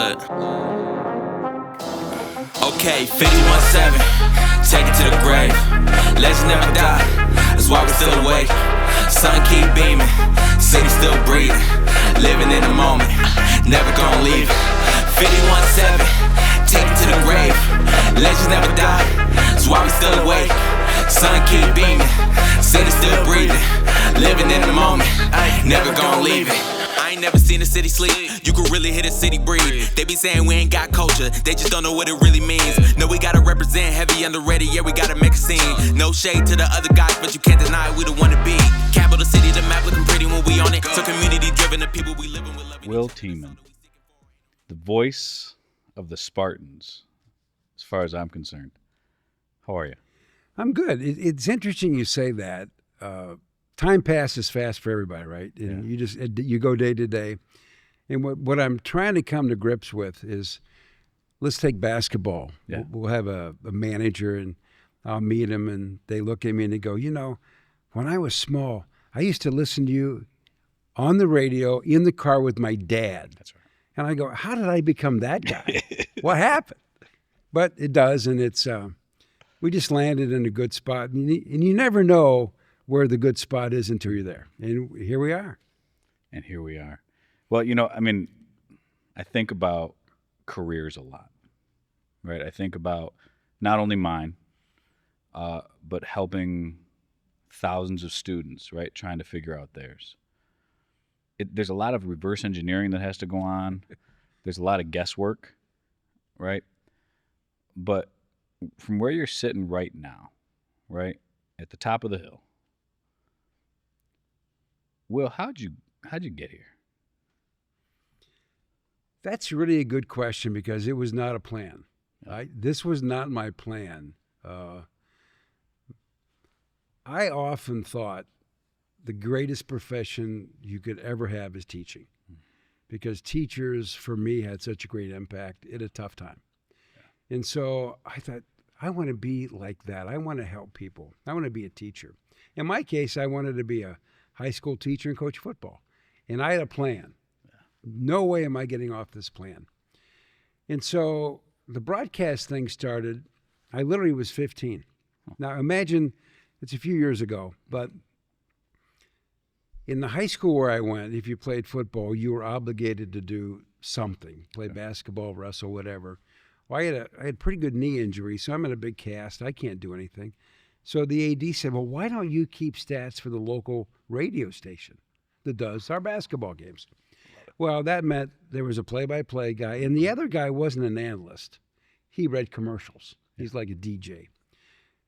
Look. Okay, 51-7, take it to the grave. Legends never die, that's why we still awake. Sun keep beaming, city still breathing. Living in the moment, never gonna leave it. 51-7, take it to the grave. Legends never die, that's why we still awake. Sun keep beaming, city still breathing. Living in the moment, never gonna leave it. I ain't never seen a city sleep. You can really hit a city breathe. They be saying we ain't got culture, they just don't know what it really means. No, we gotta represent, heavy underrated, yeah, we gotta make a scene. No shade to the other guys, but you can't deny we the one to be. Capital city, the map looking pretty when we on it. So community driven, the people we living with. Will Tieman, the voice of the Spartans, as far as I'm concerned. How are you? I'm good. It's interesting you say that. Time passes fast for everybody, right? And you go day to day. And what I'm trying to come to grips with is, let's take basketball. Yeah. We'll have a manager, and I'll meet him, and they look at me and they go, you know, when I was small, I used to listen to you on the radio in the car with my dad. That's right. And I go, how did I become that guy? What happened? But it does, and it's we just landed in a good spot. And you never know where the good spot is until you're there. And here we are. And here we are. Well, you know, I mean, I think about careers a lot, right? I think about not only mine, but helping thousands of students, right, trying to figure out theirs. There's a lot of reverse engineering that has to go on. There's a lot of guesswork, right? But from where you're sitting right now, right, at the top of the hill, Will, how'd you get here? That's really a good question, because it was not a plan. This was not my plan. I often thought the greatest profession you could ever have is teaching, because teachers, for me, had such a great impact at a tough time. Yeah. And so I thought, I want to be like that. I want to help people. I want to be a teacher. In my case, I wanted to be a high school teacher and coach football. And I had a plan. No way am I getting off this plan. And so the broadcast thing started, I literally was 15. Now imagine, it's a few years ago, but in the high school where I went, if you played football, you were obligated to do something, play basketball, wrestle, whatever. Well, I had pretty good knee injury, so I'm in a big cast. I can't do anything. So the AD said, well, why don't you keep stats for the local radio station that does our basketball games? Well, that meant there was a play-by-play guy, and the other guy wasn't an analyst. He read commercials. He's like a DJ.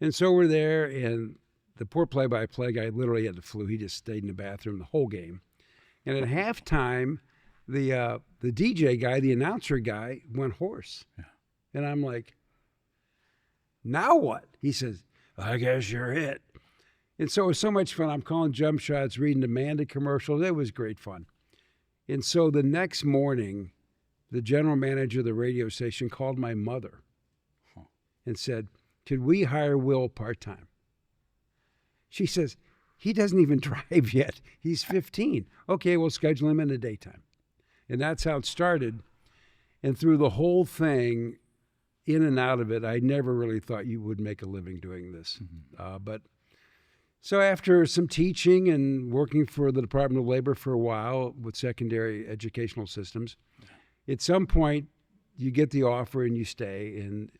And so we're there, and the poor play-by-play guy literally had the flu. He just stayed in the bathroom the whole game. And at halftime, the DJ guy, the announcer guy, went hoarse. Yeah. And I'm like, now what? He says, I guess you're it. And so it was so much fun. I'm calling jump shots, reading Amanda commercials. It was great fun. And so the next morning, the general manager of the radio station called my mother and said, could we hire Will part-time? She says, he doesn't even drive yet. He's 15. Okay, we'll schedule him in the daytime. And that's how it started. And through the whole thing, in and out of it, I never really thought you would make a living doing this. But so after some teaching and working for the Department of Labor for a while with secondary educational systems, at some point you get the offer and you stay. And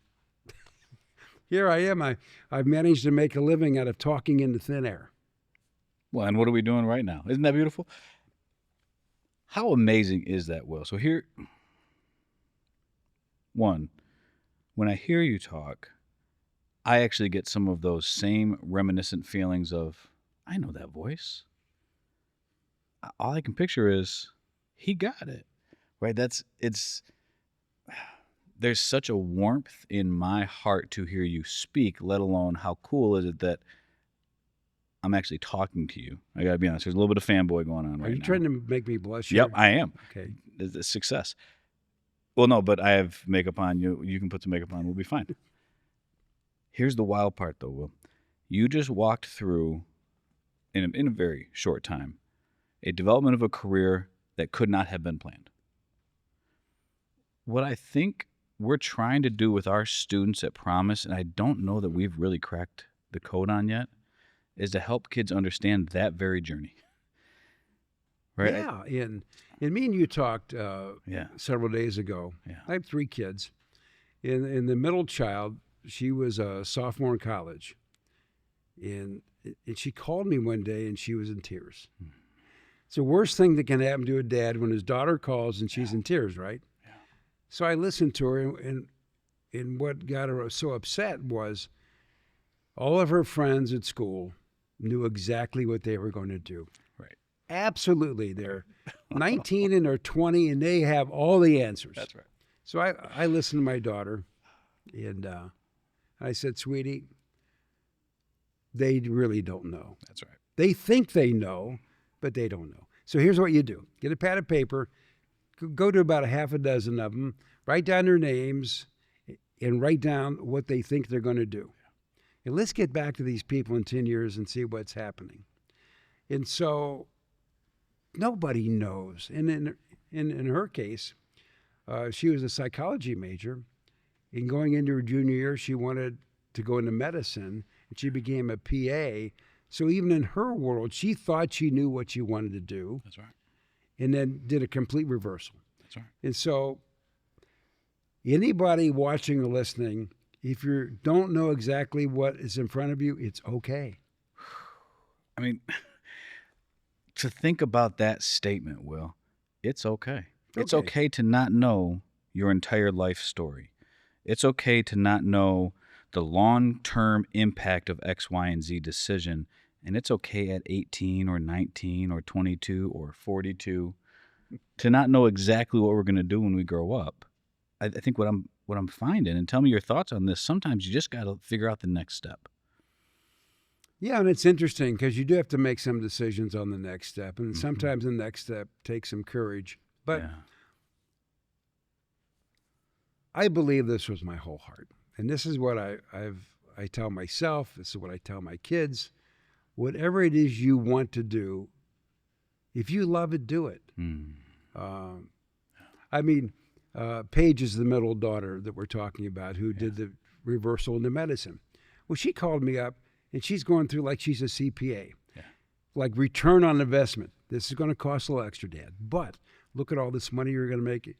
here I am. I've managed to make a living out of talking into thin air. Well, and what are we doing right now? Isn't that beautiful? How amazing is that, Will? So here, one, when I hear you talk, I actually get some of those same reminiscent feelings of, I know that voice. All I can picture is, he got it, right? There's such a warmth in my heart to hear you speak, let alone how cool is it that I'm actually talking to you. I got to be honest, there's a little bit of fanboy going on right now. Are you trying to make me blush? Yep, I am. Okay. It's a success. Well, no, but I have makeup on. You can put some makeup on. We'll be fine. Here's the wild part, though, Will. You just walked through, in a very short time, a development of a career that could not have been planned. what I think we're trying to do with our students at Promise, and I don't know that we've really cracked the code on yet, is to help kids understand that very journey. Right? Yeah, and me and you talked Yeah. several days ago. Yeah. I have 3 kids. In the middle child, she was a sophomore in college, and she called me one day and she was in tears. It's the worst thing that can happen to a dad when his daughter calls and she's in tears, right? Yeah. So I listened to her, and what got her so upset was all of her friends at school knew exactly what they were going to do. Right. Absolutely. They're 19 and they're 20, and they have all the answers. That's right. So I listened to my daughter, and I said, sweetie, they really don't know. That's right. They think they know, but they don't know. So here's what you do. Get a pad of paper, go to about a half a dozen of them, write down their names, and write down what they think they're going to do. And let's get back to these people in 10 years and see what's happening. And so nobody knows. And in her case, she was a psychology major. And going into her junior year, she wanted to go into medicine, and she became a PA. So even in her world, she thought she knew what she wanted to do. That's right. And then did a complete reversal. That's right. And so anybody watching or listening, if you don't know exactly what is in front of you, it's okay. I mean, to think about that statement, Will, it's okay. It's okay to not know your entire life story. It's okay to not know the long-term impact of X, Y, and Z decision. And it's okay at 18 or 19 or 22 or 42 to not know exactly what we're going to do when we grow up. I think what I'm finding, and tell me your thoughts on this, sometimes you just got to figure out the next step. Yeah, and it's interesting because you do have to make some decisions on the next step. And sometimes the next step takes some courage. But I believe this was my whole heart. And this is what I tell myself. This is what I tell my kids. Whatever it is you want to do, if you love it, do it. I mean, Paige is the middle daughter that we're talking about who did the reversal into medicine. Well, she called me up, and she's going through like she's a CPA. Like return on investment. This is going to cost a little extra, Dad. But look at all this money you're going to make.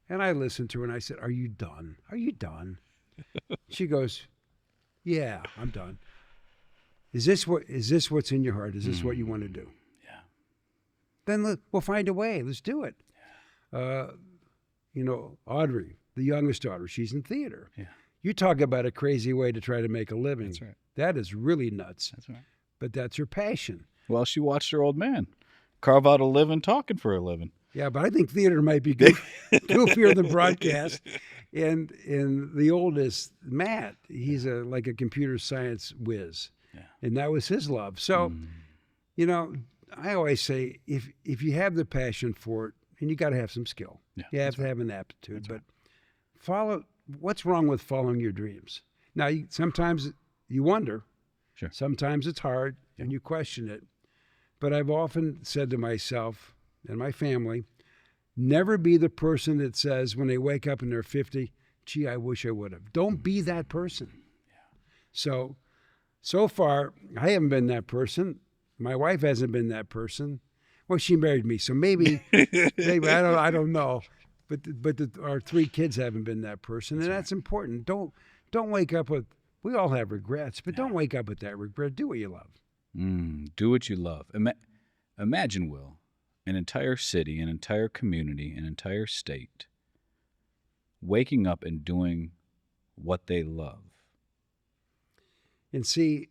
And I listened to her, and I said, are you done? Are you done? She goes, yeah, I'm done. Is this what's in your heart? Is this what you want to do? Yeah. Then we'll find a way. Let's do it. Audrey, the youngest daughter, she's in theater. Yeah. You talk about a crazy way to try to make a living. That's right. That is really nuts. That's right. But that's her passion. Well, she watched her old man carve out a living talking for a living. Yeah, but I think theater might be goofier than broadcast. And the oldest, Matt, he's like a computer science whiz. Yeah. And that was his love. So, I always say if you have the passion for it, and you got to have some skill. Yeah, you have to have an aptitude. But follow. What's wrong with following your dreams? Now, sometimes you wonder. Sure. Sometimes it's hard, and you question it. But I've often said to myself and my family, never be the person that says when they wake up and they're 50, gee, I wish I would have. Don't be that person. Yeah. So far, I haven't been that person. My wife hasn't been that person. Well, she married me, so maybe I don't know. But our 3 kids haven't been that person, and that's important. Don't wake up with. We all have regrets, but don't wake up with that regret. Do what you love. Do what you love. Imagine, Will, an entire city, an entire community, an entire state waking up and doing what they love. And see,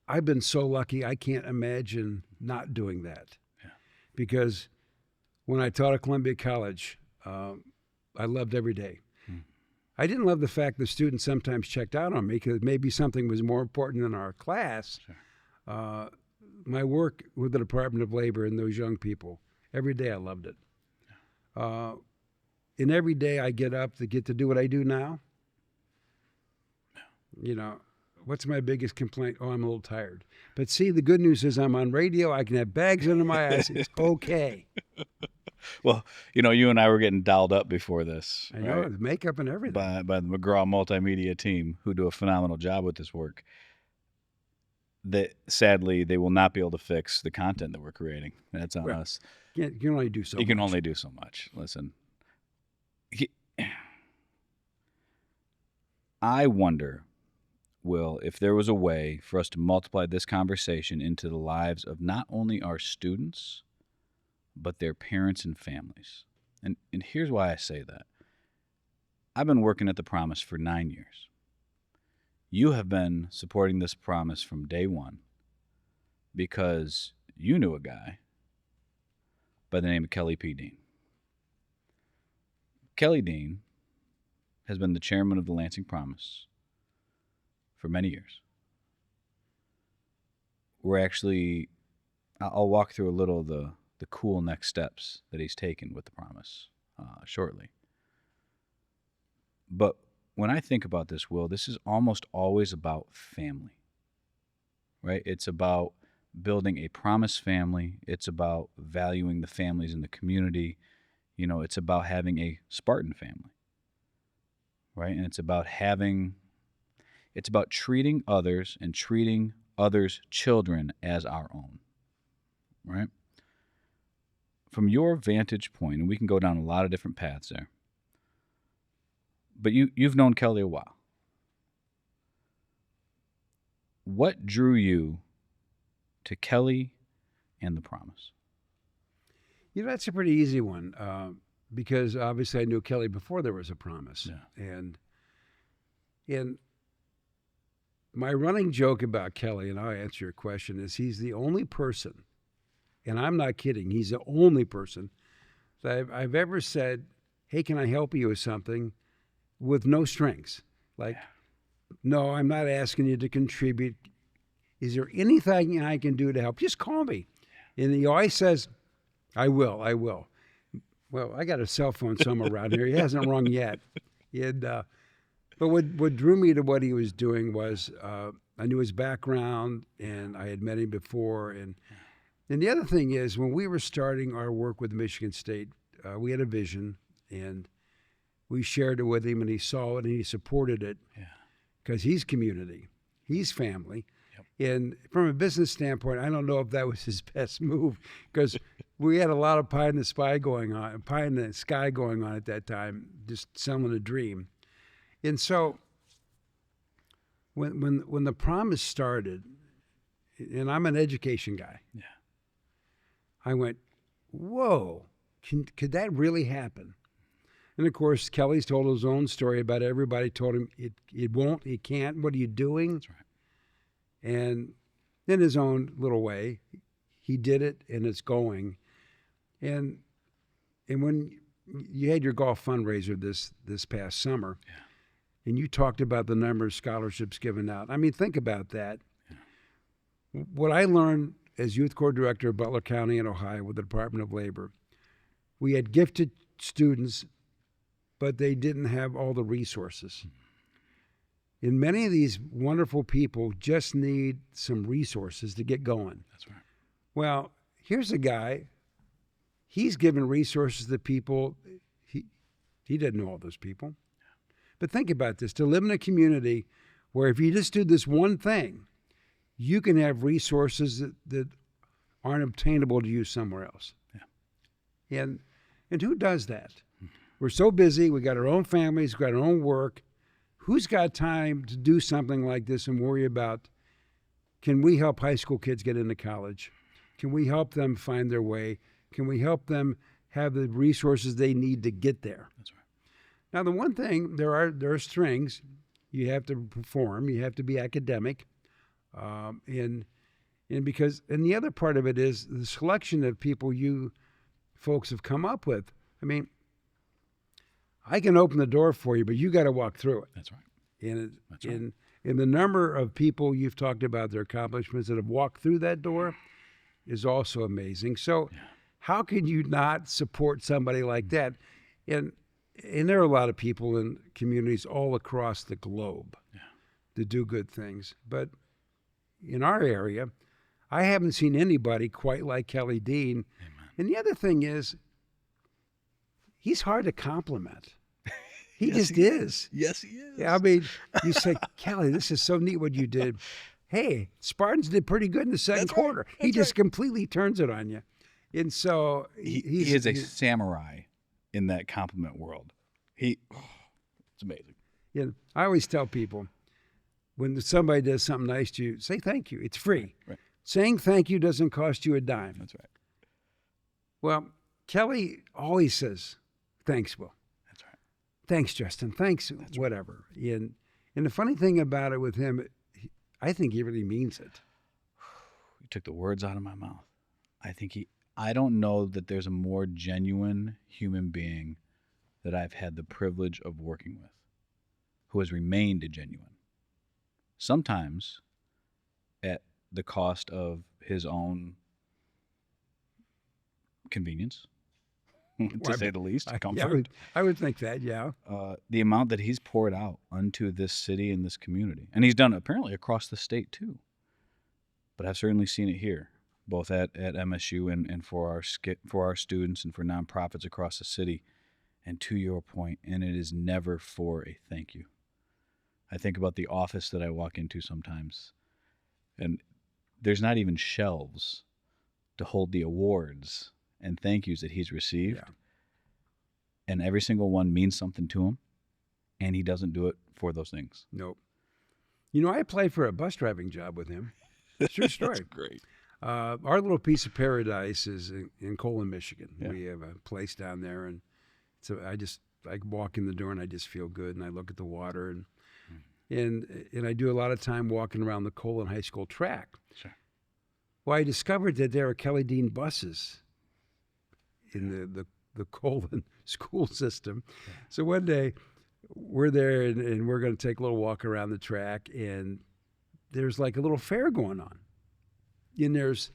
I've been so lucky, I can't imagine not doing that. Yeah. Because when I taught at Columbia College, I loved every day. I didn't love the fact that students sometimes checked out on me because maybe something was more important than our class. Sure. My work with the Department of Labor and those young people, every day I loved it. Yeah. And every day I get up to get to do what I do now. Yeah. What's my biggest complaint? Oh, I'm a little tired. But see, the good news is I'm on radio. I can have bags under my eyes. It's okay. Well, you and I were getting dialed up before this. I know, right? the makeup and everything. By the McGraw Multimedia team, who do a phenomenal job with this work. That sadly they will not be able to fix the content that we're creating. That's on us. You can only do so much. You can only do so much. Listen, I wonder, Will, if there was a way for us to multiply this conversation into the lives of not only our students, but their parents and families. And here's why I say that. I've been working at the Promise for 9 years. You have been supporting this Promise from day one because you knew a guy by the name of Kelly P. Dean. Kelly Dean has been the chairman of the Lansing Promise for many years. I'll walk through a little of the cool next steps that he's taken with the Promise shortly. But when I think about this, Will, this is almost always about family, right? It's about building a Promise family. It's about valuing the families in the community. It's about having a Spartan family, right? And it's about treating others and treating others' children as our own, right? From your vantage point, and we can go down a lot of different paths there, but you've known Kelly a while. What drew you to Kelly and the Promise? That's a pretty easy one because obviously I knew Kelly before there was a Promise. Yeah. And my running joke about Kelly, and I'll answer your question, is he's the only person, and I'm not kidding, he's the only person that I've ever said, hey, can I help you with something with no strings? Like, no, I'm not asking you to contribute. Is there anything I can do to help? Just call me. And he always says, I will. Well, I got a cell phone somewhere around here. He hasn't rung yet. But what drew me to what he was doing was I knew his background, and I had met him before. And the other thing is, when we were starting our work with Michigan State, we had a vision, and we shared it with him, and he saw it, and he supported it because he's community, he's family. Yep. And from a business standpoint, I don't know if that was his best move because we had a lot of pie in the sky going on at that time, just selling a dream. And so when the Promise started, and I'm an education guy, I went, whoa, could that really happen? And of course, Kelly's told his own story about everybody told him it won't, it can't, what are you doing? That's right. And in his own little way, he did it, and it's going. And when you had your golf fundraiser this past summer, and you talked about the number of scholarships given out. I mean, think about that. Yeah. What I learned as youth corps director of Butler County in Ohio with the Department of Labor, we had gifted students, but they didn't have all the resources. And many of these wonderful people just need some resources to get going. That's right. Well, here's a guy, he's given resources to people, he didn't know all those people. But think about this, to live in a community where if you just do this one thing, you can have resources that aren't obtainable to you somewhere else. Yeah. And who does that? We're so busy, we got our own families, we got our own work. Who's got time to do something like this and worry about, can we help high school kids get into college? Can we help them find their way? Can we help them have the resources they need to get there? That's right. Now, the one thing, there are strings. You have to perform. You have to be academic. And the other part of it is the selection of people you folks have come up with. I mean, I can open the door for you, but you got to walk through it. That's right. And the number of people you've talked about, their accomplishments that have walked through that door is also amazing. So how can you not support somebody like that? And there are a lot of people in communities all across the globe that do good things. But in our area, I haven't seen anybody quite like Kelly Dean. Amen. And the other thing is, he's hard to compliment. He Yes, just he is. Yes, he is. Yeah, I mean, you say, Kelly, this is so neat what you did. Hey, Spartans did pretty good in the second That's right. quarter. He just completely turns it on you. And so He is a samurai in that compliment world. It's amazing. you know, I always tell people, when somebody does something nice to you, say thank you. It's free. Right. Saying thank you doesn't cost you a dime. That's right. Well, Kelly always says, thanks, Will. That's right. Thanks, Justin. Thanks, whatever. And the funny thing about it with him, I think he really means it. You took the words out of my mouth. I don't know that there's a more genuine human being that I've had the privilege of working with who has remained genuine. Sometimes at the cost of his own convenience, to say the least, comfort. I would think that, yeah. The amount that he's poured out unto this city and this community. And he's done it apparently across the state too. But I've certainly seen it here, both at MSU and for our students and for nonprofits across the city. And to your point, and it is never for a thank you. I think about the office that I walk into sometimes, and there's not even shelves to hold the awards and thank yous that he's received. Yeah. And every single one means something to him, and he doesn't do it for those things. Nope. You know, I applied for a bus driving job with him. True story. That's great. Our little piece of paradise is in Colon, Michigan. Yeah. We have a place down there, and so I walk in the door and I just feel good, and I look at the water, and I do a lot of time walking around the Colon High School track. Sure. Well, I discovered that there are Kelly Dean buses in the Colon school system. Yeah. So one day we're there and we're going to take a little walk around the track, and there's like a little fair going on. And there's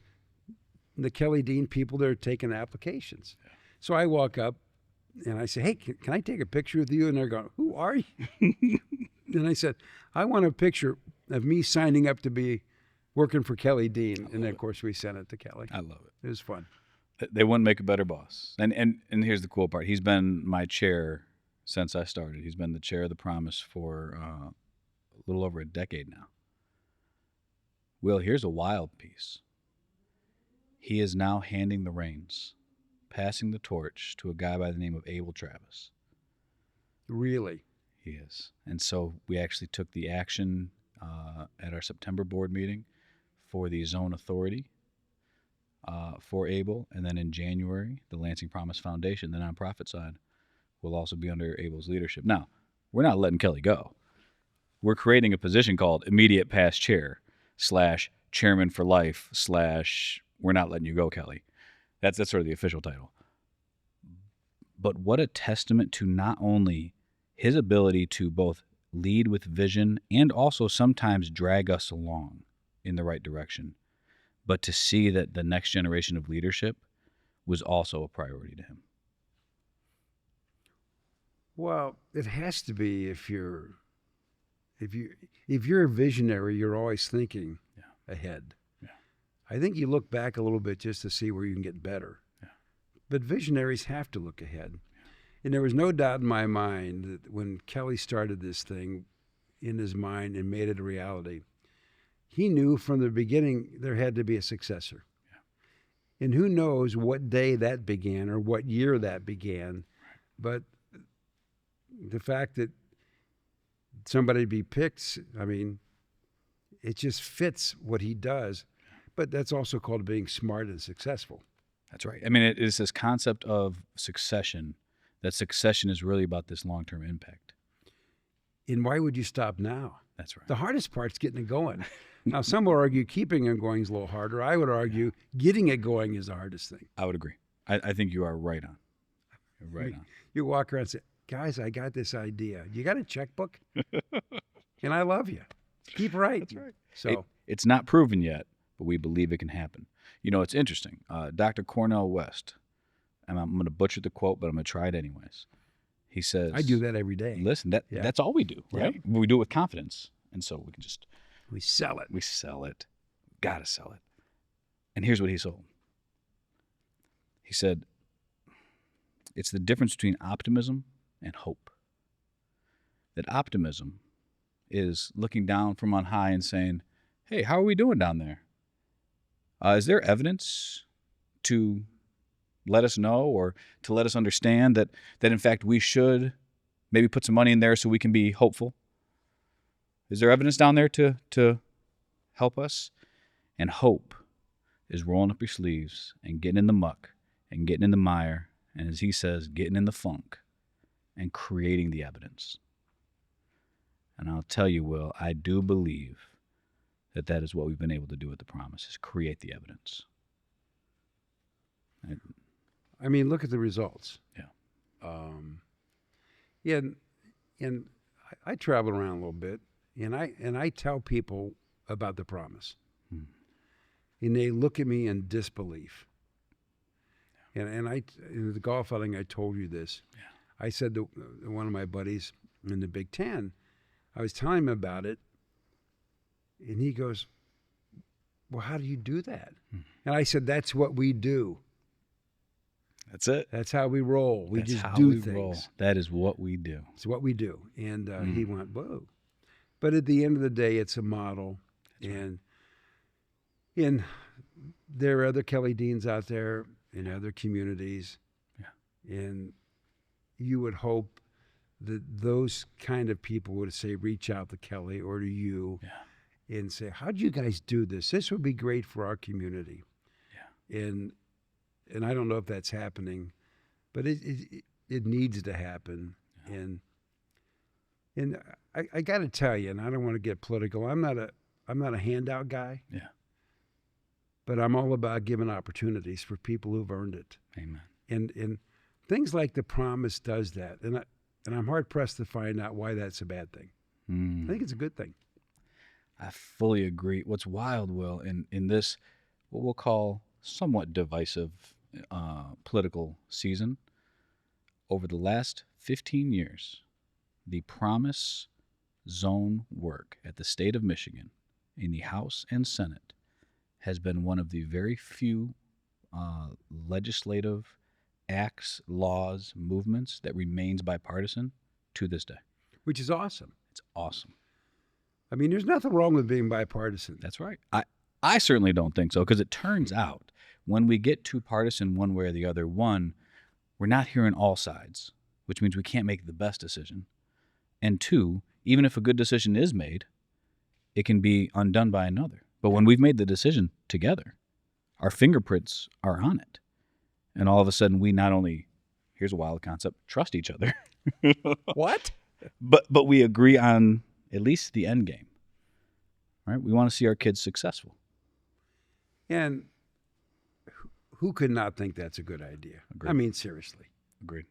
the Kelly Dean people that are taking applications. Yeah. So I walk up and I say, hey, can I take a picture with you? And they're going, who are you? And I said, I want a picture of me signing up to be working for Kelly Dean. And then, of course, we sent it to Kelly. I love it. It was fun. They wouldn't make a better boss. And here's the cool part. He's been my chair since I started. He's been the chair of the Promise for a little over a decade now. Will, here's a wild piece. He is now handing the reins, passing the torch to a guy by the name of Abel Travis. Really? He is. And so we actually took the action at our September board meeting for the zone authority for Abel. And then in January, the Lansing Promise Foundation, the nonprofit side, will also be under Abel's leadership. Now, we're not letting Kelly go. We're creating a position called immediate past chair / chairman for life / we're not letting you go, Kelly. That's sort of the official title. But what a testament to not only his ability to both lead with vision and also sometimes drag us along in the right direction, but to see that the next generation of leadership was also a priority to him. Well, it has to be if you're a visionary, you're always thinking ahead. Yeah. I think you look back a little bit just to see where you can get better. Yeah. But visionaries have to look ahead. And there was no doubt in my mind that when Kelly started this thing in his mind and made it a reality, he knew from the beginning there had to be a successor. Yeah. And who knows what day that began or what year that began. But the fact that somebody be picked, I mean, it just fits what he does. But that's also called being smart and successful. That's right. I mean, it is this concept of succession, that succession is really about this long-term impact. And why would you stop now? That's right. The hardest part's getting it going. Now, some will argue keeping it going is a little harder. I would argue getting it going is the hardest thing. I would agree. I think you are right on. You're right on. You walk around and say, guys, I got this idea. You got a checkbook? And I love you. Keep right. That's right. So it's not proven yet, but we believe it can happen. You know, it's interesting. Dr. Cornel West, and I'm going to butcher the quote, but I'm going to try it anyways. He says, I do that every day. Listen, that's all we do, right? Yep. We do it with confidence. And so we can just... We sell it. We sell it. Got to sell it. And here's what he sold. He said, it's the difference between optimism and hope. That optimism is looking down from on high and saying, hey, how are we doing down there? Is there evidence to let us know or to let us understand that in fact we should maybe put some money in there so we can be hopeful? Is there evidence down there to help us? And hope is rolling up your sleeves and getting in the muck and getting in the mire, and as he says, getting in the funk and creating the evidence. And I'll tell you, Will, I do believe that is what we've been able to do with the Promise, is create the evidence. I mean, look at the results. Yeah. Yeah, and I travel around a little bit, and I tell people about the Promise, and they look at me in disbelief. Yeah. And in the golf outing, I told you this. Yeah. I said to one of my buddies in the Big Ten, I was telling him about it, and he goes, well, how do you do that? And I said, that's what we do. That's it. That's how we roll. We That's just how do we things. Roll. That is what we do. It's what we do. And he went, whoa. But at the end of the day, it's a model. That's and right. And there are other Kelly Deans out there in other communities. Yeah. And you would hope that those kind of people would say, reach out to Kelly or to you and say, how'd you guys do this? This would be great for our community. Yeah. And I don't know if that's happening, but it needs to happen. Yeah. And I got to tell you, and I don't want to get political, I'm not a handout guy. Yeah. But I'm all about giving opportunities for people who've earned it. Amen. And things like the Promise does that. And I'm hard pressed to find out why that's a bad thing. I think it's a good thing. I fully agree. What's wild, Will, in this, what we'll call somewhat divisive political season, over the last 15 years, the Promise Zone work at the state of Michigan in the House and Senate has been one of the very few legislative acts, laws, movements that remains bipartisan to this day. Which is awesome. It's awesome. I mean, there's nothing wrong with being bipartisan. That's right. I certainly don't think so, because it turns out when we get too partisan one way or the other, one, we're not hearing all sides, which means we can't make the best decision. And two, even if a good decision is made, it can be undone by another. But when we've made the decision together, our fingerprints are on it. And all of a sudden, we not only, here's a wild concept, trust each other. What? But we agree on at least the end game. Right? We want to see our kids successful. And who could not think that's a good idea? Agreed. I mean, seriously. Agreed.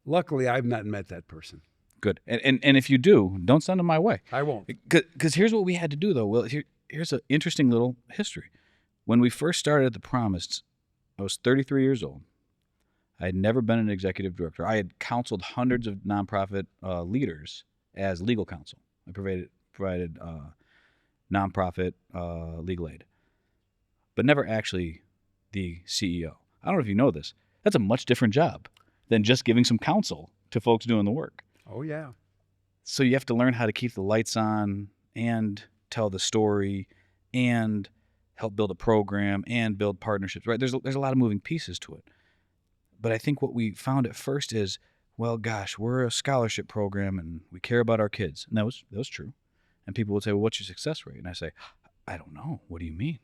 Luckily, I've not met that person. Good. And if you do, don't send them my way. I won't. Because here's what we had to do, though. Well, here's an interesting little history. When we first started at the Promise, I was 33 years old. I had never been an executive director. I had counseled hundreds of nonprofit leaders as legal counsel. I provided nonprofit legal aid, but never actually the CEO. I don't know if you know this. That's a much different job than just giving some counsel to folks doing the work. Oh, yeah. So you have to learn how to keep the lights on and tell the story and help build a program and build partnerships, right? There's a lot of moving pieces to it. But I think what we found at first is, well, gosh, we're a scholarship program and we care about our kids. And that was true. And people would say, well, what's your success rate? And I say, I don't know. What do you mean?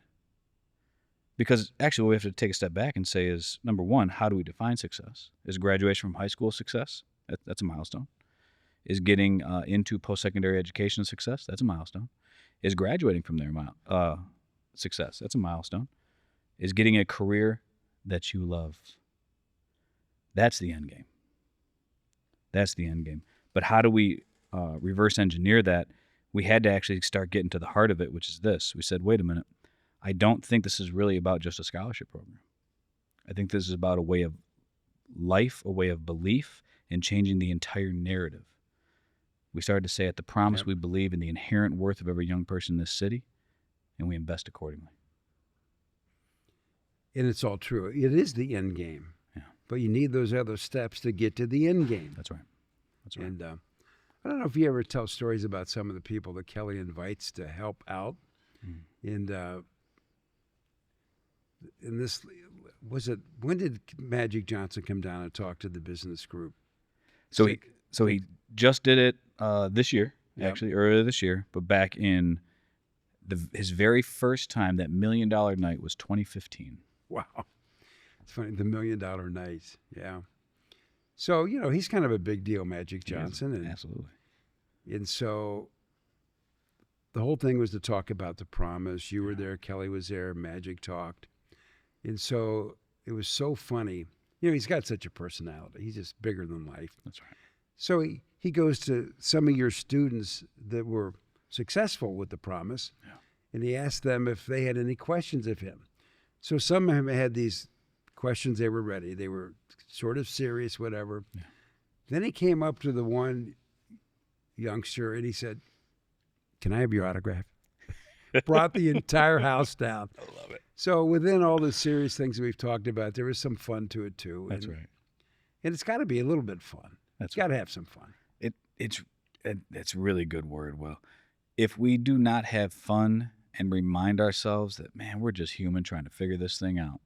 Because actually what we have to take a step back and say is, number one, how do we define success? Is graduation from high school success? That's a milestone. Is getting into post-secondary education success? That's a milestone. Is graduating from there success? That's a milestone. Is getting a career that you love? That's the end game. That's the end game. But how do we reverse engineer that? We had to actually start getting to the heart of it, which is this. We said, wait a minute. I don't think this is really about just a scholarship program. I think this is about a way of life, a way of belief, and changing the entire narrative. We started to say at the Promise, we believe in the inherent worth of every young person in this city, and we invest accordingly. And it's all true. It is the end game. Yeah. But you need those other steps to get to the end game. That's right. That's right. And I don't know if you ever tell stories about some of the people that Kelly invites to help out. And in this, when did Magic Johnson come down and talk to the business group? So he just did it this year, Yep. actually earlier this year, but back in his very first time, that $1 million night was 2015. Wow. It's funny, the $1 million night. Yeah. So, he's kind of a big deal, Magic Johnson. Absolutely. And so the whole thing was to talk about the promise. You were there, Kelly was there, Magic talked. And so it was so funny. He's got such a personality. He's just bigger than life. That's right. So he goes to some of your students that were successful with the promise, and he asked them if they had any questions of him. So some of them had these questions. They were ready. They were sort of serious, whatever. Yeah. Then he came up to the one youngster, and he said, "Can I have your autograph?" Brought the entire house down. I love it. So within all the serious things that we've talked about, there was some fun to it too. That's right. And it's got to be a little bit fun. It's got to have some fun. It's really a good word, Will. If we do not have fun and remind ourselves that, man, we're just human trying to figure this thing out,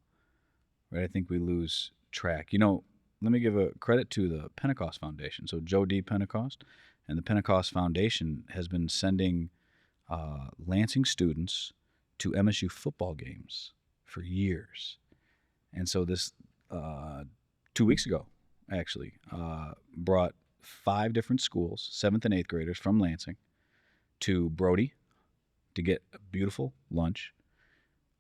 right? I think we lose track. Let me give a credit to the Pentecost Foundation. So Joe D. Pentecost and the Pentecost Foundation has been sending Lansing students to MSU football games for years. And so this 2 weeks ago, actually, brought 5 different schools, 7th and 8th graders from Lansing, to Brody to get a beautiful lunch.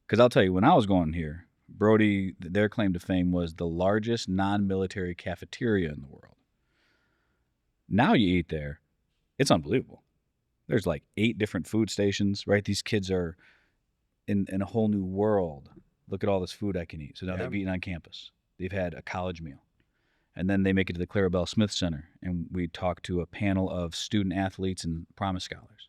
Because I'll tell you, when I was going here, Brody, their claim to fame was the largest non-military cafeteria in the world. Now you eat there, it's unbelievable. There's like 8 different food stations, right? These kids are in a whole new world. Look at all this food I can eat. So now they've eaten on campus. They've had a college meal. And then they make it to the Clarabelle Smith Center, and we talk to a panel of student athletes and Promise Scholars.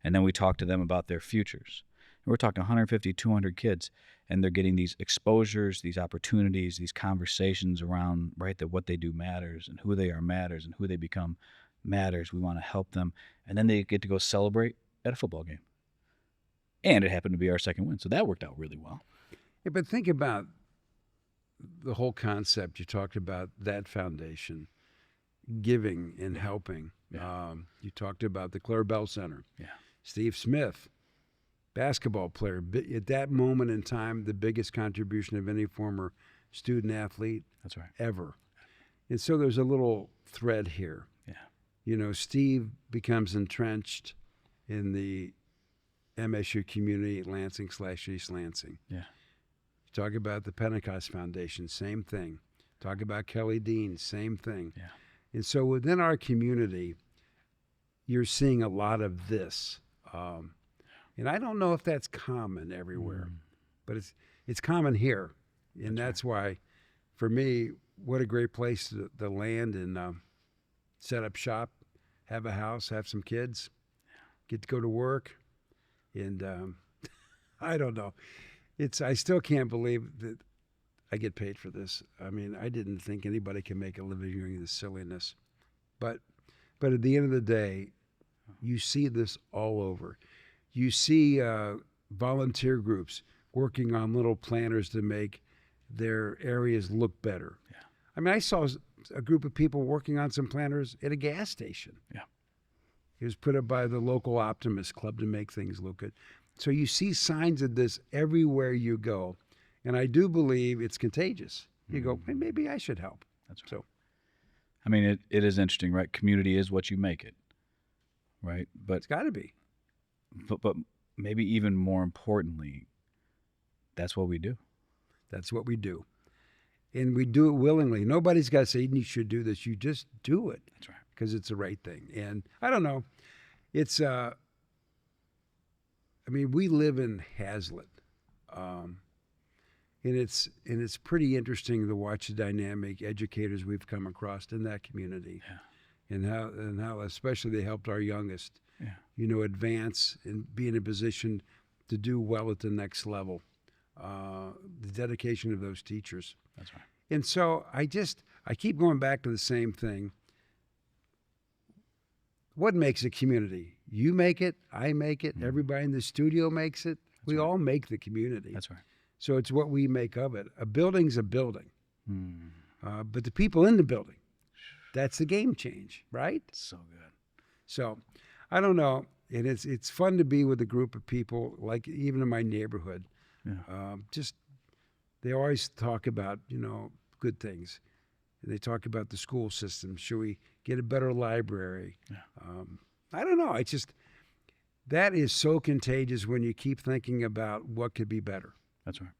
And then we talk to them about their futures. And we're talking 150, 200 kids, and they're getting these exposures, these opportunities, these conversations around, right, that what they do matters, and who they are matters, and who they become matters. We want to help them. And then they get to go celebrate at a football game. And it happened to be our second win, so that worked out really well. Yeah, but think about the whole concept. You talked about that foundation, giving and helping. Yeah. You talked about the Clarabelle Center. Yeah. Steve Smith, basketball player. At that moment in time, the biggest contribution of any former student athlete That's right. ever. And so there's a little thread here. Yeah. Steve becomes entrenched in the MSU community at Lansing/East Lansing. Yeah. Talk about the Pentecost Foundation, same thing. Talk about Kelly Dean, same thing. Yeah. And so within our community, you're seeing a lot of this. And I don't know if that's common everywhere, but it's common here. And that's why, for me, what a great place to land and set up shop, have a house, have some kids, get to go to work. And I don't know. I still can't believe that I get paid for this. I mean, I didn't think anybody can make a living doing this silliness. But at the end of the day, you see this all over. You see volunteer groups working on little planners to make their areas look better. Yeah. I mean, I saw a group of people working on some planners at a gas station. Yeah. It was put up by the local Optimist Club to make things look good. So you see signs of this everywhere you go. And I do believe it's contagious. You go, hey, maybe I should help. That's right. So, I mean, it is interesting, right? Community is what you make it, right? But it's got to be. But maybe even more importantly, that's what we do. That's what we do. And we do it willingly. Nobody's got to say, you should do this. You just do it. That's right. Because it's the right thing. And I don't know. It's, we live in Hazlitt. And it's pretty interesting to watch the dynamic educators we've come across in that community. Yeah. And how especially they helped our youngest, advance and be in a position to do well at the next level. the dedication of those teachers. That's right. And so I keep going back to the same thing. What makes a community? You make it, I make it, everybody in the studio makes it. We all make the community. That's right. So it's what we make of it. A building's a building. But the people in the building, that's the game change, right? So good. So I don't know. And it's fun to be with a group of people, like even in my neighborhood. Yeah. They always talk about, good things. They talk about the school system. Should we get a better library? Yeah. I don't know. That is so contagious when you keep thinking about what could be better. That's right.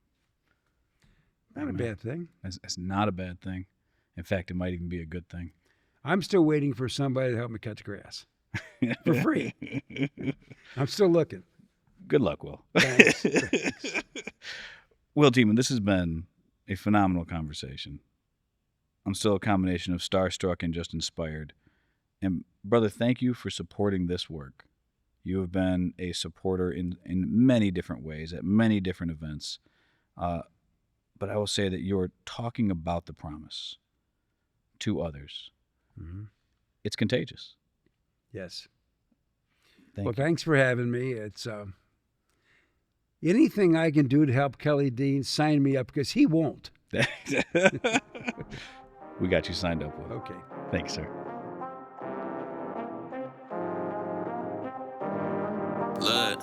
Not a bad thing. It's not a bad thing. In fact, it might even be a good thing. I'm still waiting for somebody to help me cut the grass for free. I'm still looking. Good luck, Will. Thanks. Will Tieman, this has been a phenomenal conversation. I'm still a combination of starstruck and just inspired. And brother, thank you for supporting this work. You have been a supporter in many different ways, at many different events. But I will say that you're talking about the promise to others. Mm-hmm. It's contagious. Yes. Thank you. Thanks for having me. It's anything I can do to help Kelly Dean, sign me up, because he won't. We got you signed up, Will. Okay. Thanks, sir. Look.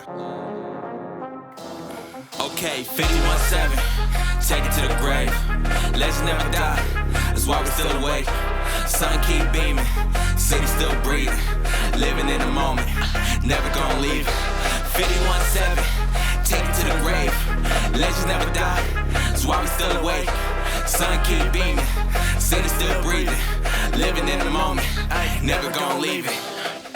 Okay, 51-7, take it to the grave. Legends never die, that's why we're still awake. Sun keep beaming, city still breathing. Living in the moment, never gonna leave it. 51-7, take it to the grave. Legends never die, that's why we still awake. Sun keep beaming, city still breathing. Living in the moment, never gonna leave it.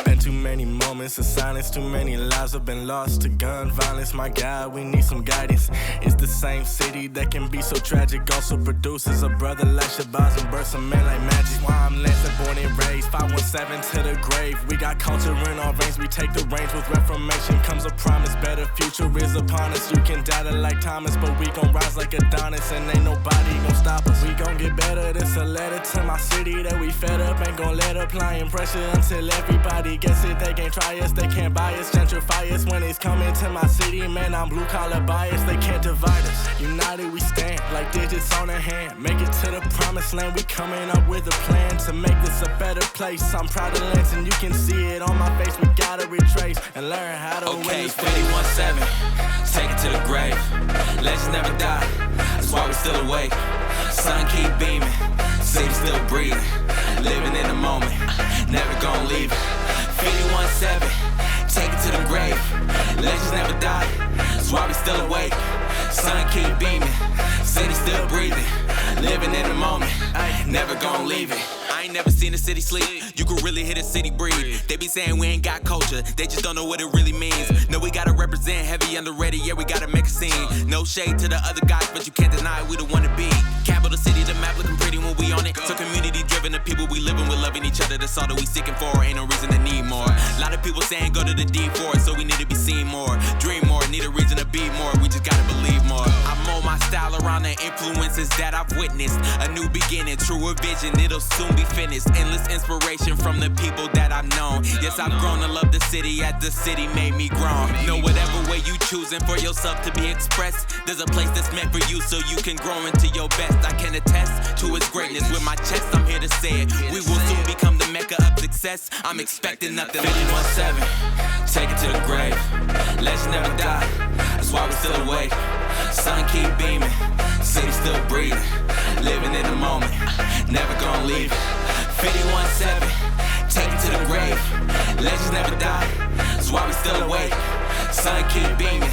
Been too many moments of silence, too many lives have been lost to gun violence. My God, we need some guidance. It's the same city that can be so tragic, also produces a brother like Shabazz and bursts a man like magic. Why I'm Lansing, born and raised, 517 to the grave. We got culture in our veins, we take the reins. With reformation comes a promise, better future is upon us. You can doubt it like Thomas, but we gon' rise like Adonis, and ain't nobody gon' stop us. We gon' get better, this a letter to my city that we fed up. Ain't gon' let applying pressure until everybody guess it. They can't try us, they can't buy us, gentrify us. When it's coming to my city, man, I'm blue collar biased. They can't divide us. United we stand, like digits on a hand. Make it to the promised land. We coming up with a plan to make this a better place. I'm proud of Lansing, you can see it on my face. We gotta retrace and learn how to win this race. 51-7, take it to the grave. Legends never die, that's why we still awake. Sun keep beaming, city still breathing. Living in the moment, never gonna leave it. 51-7, take it to the grave. Legends never die, that's why we still awake. Sun keep beaming, city still breathing. Living in the moment, never gonna leave it. I ain't never seen a city sleep. You can really hit a city breathe. They be saying we ain't got culture, they just don't know what it really means. No, we gotta represent, heavy underrated, yeah, we gotta make a scene. No shade to the other guys, but you can't deny we the one to be. Capital city, the map looking pretty when we on it. So community driven, the people we living with, loving each other. That's all that we seeking for, ain't no reason to need more. A lot of people saying go to the D for it, so we need to be seen more. Dream more, need a reason to be more, we just gotta believe more. I mold my style around the influences that I've witnessed. A new beginning, truer vision, it'll soon be finished. Endless inspiration from the people that I've known. Yes, I've grown to love the city as the city made me grown. Know whatever way you choosing for yourself to be expressed, there's a place that's meant for you so you can grow into your best. I can attest to its greatness with my chest, I'm here to say it. We will soon become the mecca of success. I'm expecting nothing. 51-7, take it to the grave. Legends never die, that's why we still awake. Sun keep beaming, city still breathing. Living in the moment, never gonna leave it. 51-7, take it to the grave. Legends never die, that's why we still awake. Sun keep beaming,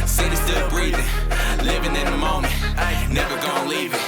city still breathing. Living in the moment, never gonna leave it.